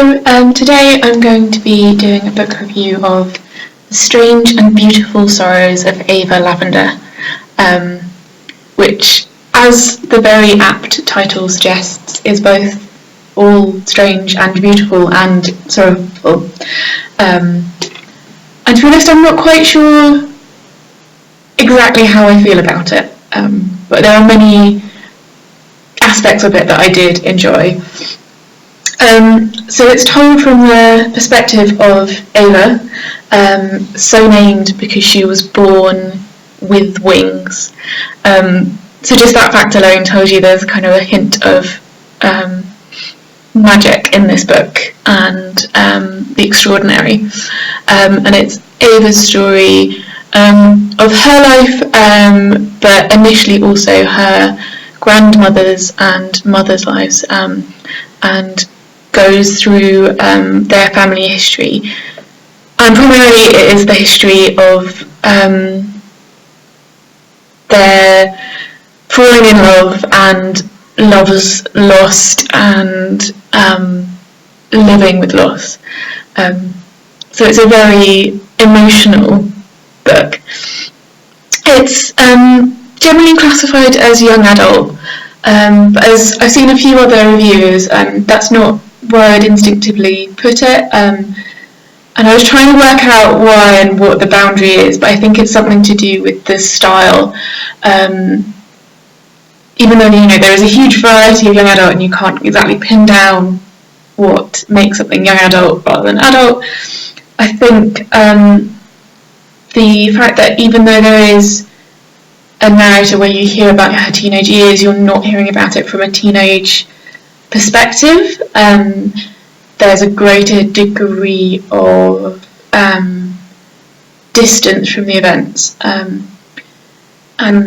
Today I'm going to be doing a book review of The Strange and Beautiful Sorrows of Ava Lavender, which, as the very apt title suggests, is both all strange and beautiful and sorrowful. And to be honest, I'm not quite sure exactly how I feel about it, but there are many aspects of it that I did enjoy. So it's told from the perspective of Ava, so named because she was born with wings. So just that fact alone tells you there's kind of a hint of magic in this book and the extraordinary. And it's Ava's story of her life, but initially also her grandmother's and mother's lives, and goes through their family history, and primarily it is the history of their falling in love and lovers lost and living with loss. So it's a very emotional book. It's generally classified as young adult, but as I've seen a few other reviews, that's not where I'd instinctively put it, and I was trying to work out why and what the boundary is, but I think it's something to do with the style. Even though there is a huge variety of young adult and you can't exactly pin down what makes something young adult rather than adult, I think the fact that even though there is a narrator where you hear about her teenage years, you're not hearing about it from a teenage perspective. There's a greater degree of distance from the events, and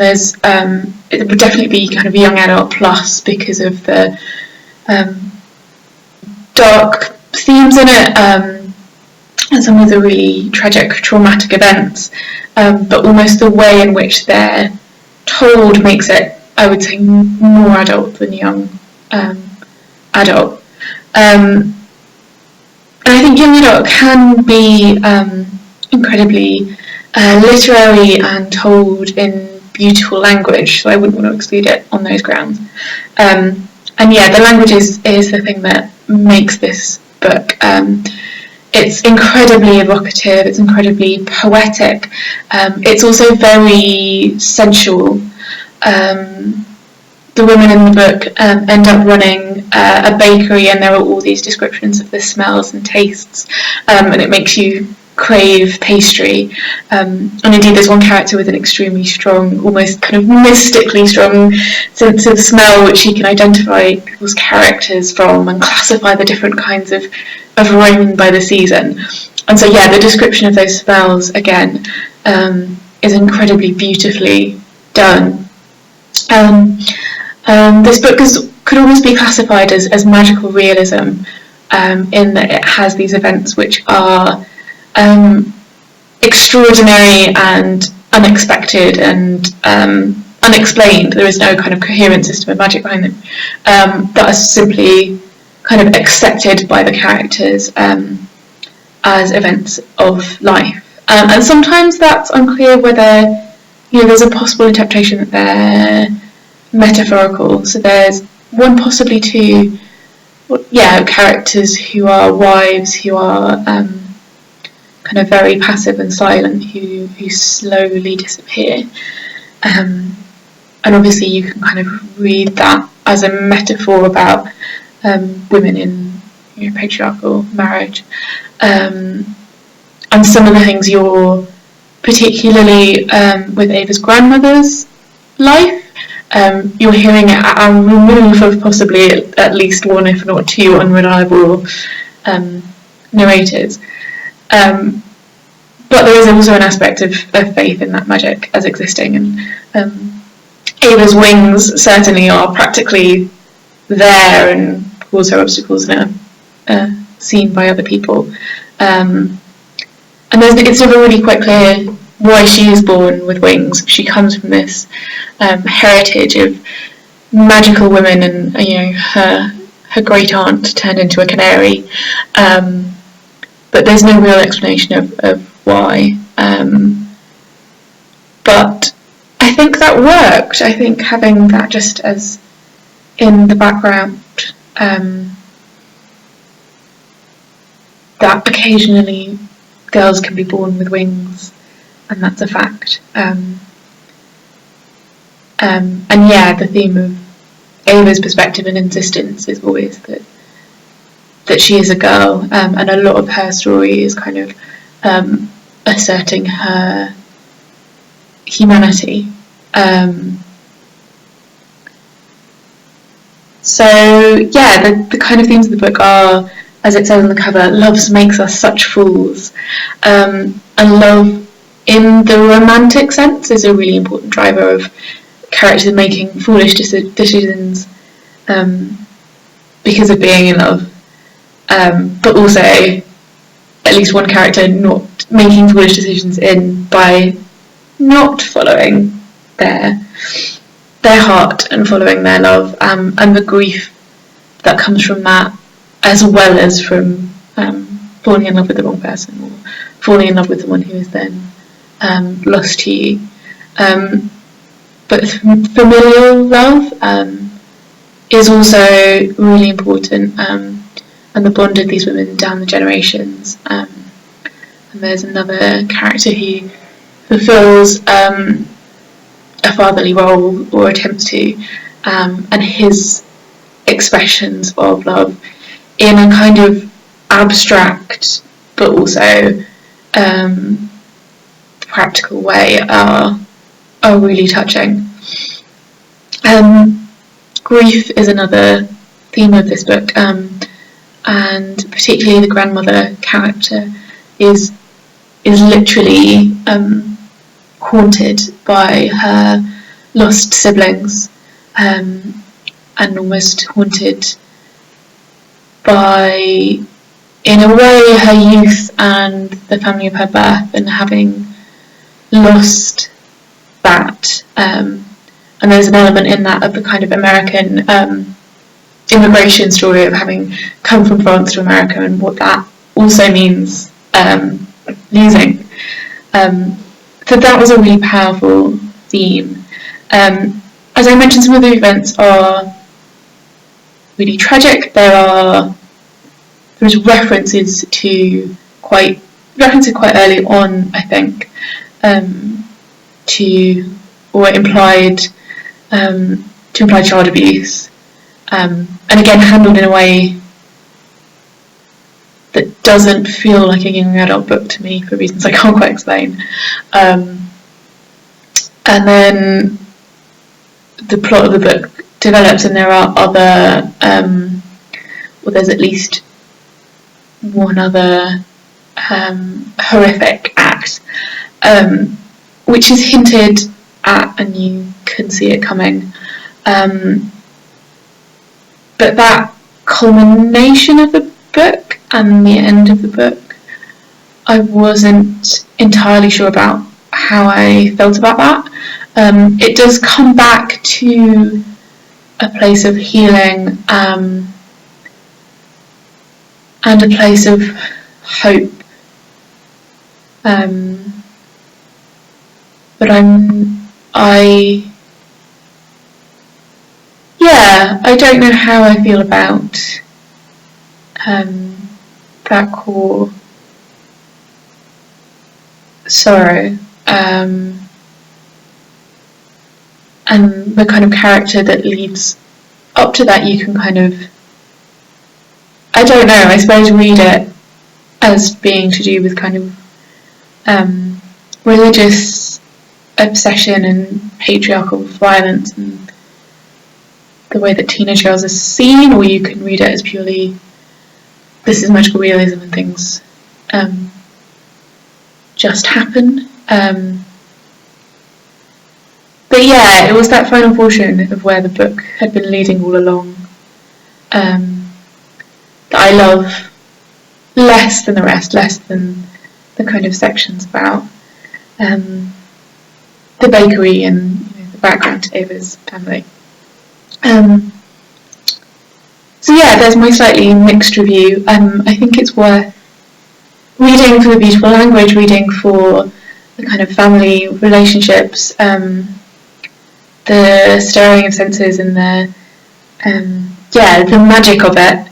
there's it would definitely be kind of young adult plus because of the dark themes in it, and some of the really tragic, traumatic events, but almost the way in which they're told makes it, I would say, more adult than young adult. And I think young adult can be incredibly literary and told in beautiful language, so I wouldn't want to exclude it on those grounds. And yeah, the language is the thing that makes this book. It's incredibly evocative, it's incredibly poetic, it's also very sensual. The women in the book end up running a bakery, and there are all these descriptions of the smells and tastes, and it makes you crave pastry. And indeed there's one character with an extremely strong, almost kind of mystically strong sense of smell, which she can identify people's characters from and classify the different kinds of rain by the season. And so yeah, the description of those smells again is incredibly beautifully done. This book could almost be classified as magical realism, in that it has these events which are extraordinary and unexpected and unexplained. There is no kind of coherent system of magic behind them, that are simply kind of accepted by the characters as events of life. And sometimes that's unclear whether there's a possible interpretation that they're metaphorical. So there's one, possibly two, characters who are wives, who are kind of very passive and silent, who slowly disappear. And obviously you can kind of read that as a metaphor about women in patriarchal marriage. And some of the things you're particularly with Ava's grandmother's life, you're hearing a remove of possibly at least one, if not two, unreliable narrators. But there is also an aspect of faith in that magic as existing, and Ava's wings certainly are practically there and cause her obstacles and are seen by other people. And it's never really quite clear why she is born with wings. She comes from this heritage of magical women, and her her great aunt turned into a canary, but there's no real explanation of why. But I think that worked. I think having that just as in the background, that occasionally girls can be born with wings, and that's a fact. And yeah, the theme of Ava's perspective and insistence is always that she is a girl, and a lot of her story is kind of asserting her humanity. So yeah, the kind of themes of the book are, as it says on the cover, love makes us such fools, and love in the romantic sense is a really important driver of characters making foolish decisions because of being in love, but also at least one character not making foolish decisions by not following their heart and following their love, and the grief that comes from that, as well as from falling in love with the wrong person or falling in love with someone who is then lost to you. But familial love is also really important, and the bond of these women down the generations. And there's another character who fulfills a fatherly role, or attempts to, and his expressions of love in a kind of abstract but also practical way are really touching. Grief is another theme of this book, and particularly the grandmother character is literally haunted by her lost siblings, and almost haunted by, in a way, her youth and the family of her birth, and having lost that. And there's an element in that of the kind of American immigration story of having come from France to America, and what that also means, losing. So that was a really powerful theme. As I mentioned, some of the events are really tragic. There's references quite early on, I think, to implied child abuse, and again handled in a way that doesn't feel like a young adult book to me for reasons I can't quite explain. And then the plot of the book develops, and there are other, there's at least one other horrific act, which is hinted at, and you can see it coming. But that culmination of the book and the end of the book, I wasn't entirely sure about how I felt about that. It does come back to a place of healing, and a place of hope. But I don't know how I feel about that core sorrow, and the kind of character that leads up to that. You can kind of, I don't know, I suppose read it as being to do with kind of religious obsession and patriarchal violence and the way that teenage girls are seen, or you can read it as purely, this is magical realism and things just happen. But yeah, it was that final portion of where the book had been leading all along that I love less than the rest, less than the kind of sections about the bakery and the background to Ava's family. So yeah, there's my slightly mixed review. I think it's worth reading for the beautiful language, reading for the kind of family relationships, the stirring of senses and the magic of it.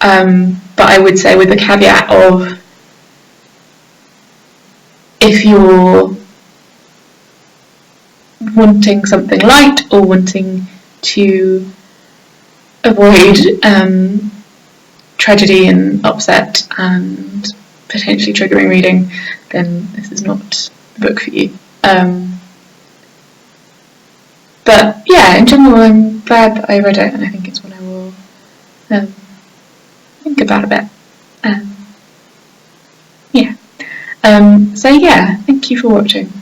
But I would say with the caveat of, if you're wanting something light or wanting to avoid tragedy and upset and potentially triggering reading, then this is not the book for you. But yeah, in general, I'm glad that I read it, and I think it's one I will think about a bit. Yeah. So yeah, thank you for watching.